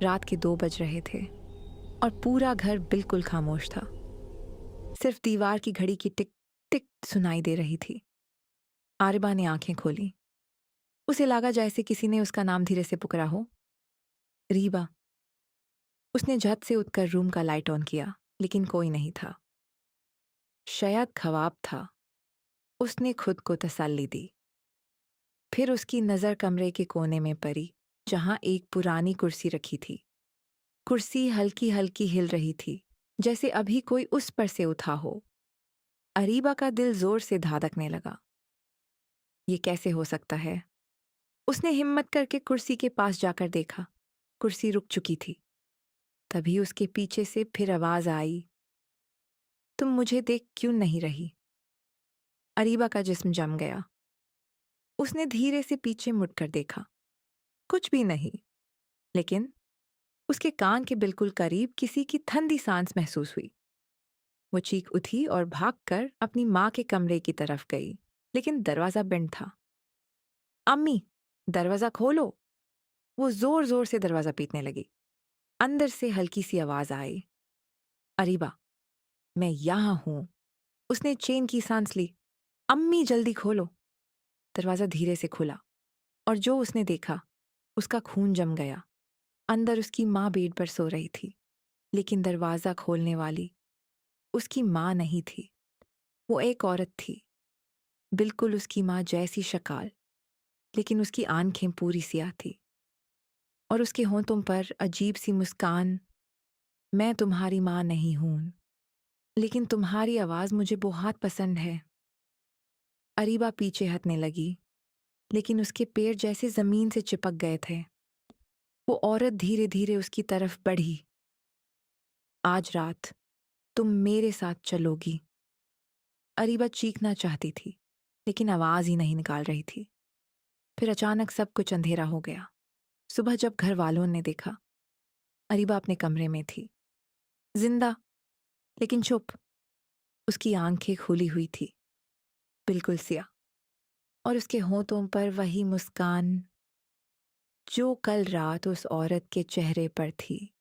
रात के 2 बज रहे थे और पूरा घर बिल्कुल खामोश था। सिर्फ दीवार की घड़ी की टिक टिक सुनाई दे रही थी। आरिबा ने आंखें खोली। उसे लगा जैसे किसी ने उसका नाम धीरे से पुकारा हो। रीबा। उसने झट से उठकर रूम का लाइट ऑन किया, लेकिन कोई नहीं था। शायद ख्वाब था, उसने खुद को तसल्ली दी। फिर उसकी नज़र कमरे के कोने में पड़ी, जहां एक पुरानी कुर्सी रखी थी। कुर्सी हल्की हल्की हिल रही थी, जैसे अभी कोई उस पर से उठा हो। अरीबा का दिल जोर से धड़कने लगा। ये कैसे हो सकता है? उसने हिम्मत करके कुर्सी के पास जाकर देखा। कुर्सी रुक चुकी थी। तभी उसके पीछे से फिर आवाज आई, तुम मुझे देख क्यों नहीं रही? अरीबा का जिस्म जम गया। उसने धीरे से पीछे मुड़कर देखा। कुछ भी नहीं, लेकिन उसके कान के बिल्कुल करीब किसी की ठंडी सांस महसूस हुई। वो चीख उठी और भागकर अपनी माँ के कमरे की तरफ गई, लेकिन दरवाजा बंद था। अम्मी, दरवाजा खोलो! वो जोर जोर से दरवाजा पीटने लगी। अंदर से हल्की सी आवाज आई, अरीबा, मैं यहां हूं। उसने चैन की सांस ली। अम्मी जल्दी खोलो! दरवाजा धीरे से खुला और जो उसने देखा, उसका खून जम गया। अंदर उसकी माँ बेड पर सो रही थी, लेकिन दरवाजा खोलने वाली उसकी माँ नहीं थी। वो एक औरत थी, बिल्कुल उसकी माँ जैसी शक्ल, लेकिन उसकी आंखें पूरी सियाह थी और उसके होंठों पर अजीब सी मुस्कान। मैं तुम्हारी माँ नहीं हूं, लेकिन तुम्हारी आवाज मुझे बहुत पसंद है। अरीबा पीछे हटने लगी, लेकिन उसके पैर जैसे जमीन से चिपक गए थे। वो औरत धीरे धीरे उसकी तरफ बढ़ी। आज रात तुम मेरे साथ चलोगी। अरीबा चीखना चाहती थी, लेकिन आवाज ही नहीं निकाल रही थी। फिर अचानक सब कुछ अंधेरा हो गया। सुबह जब घर वालों ने देखा, अरीबा अपने कमरे में थी, जिंदा लेकिन चुप। उसकी आंखें खुली हुई थी, बिल्कुल सिया, और उसके होंठों पर वही मुस्कान जो कल रात उस औरत के चेहरे पर थी।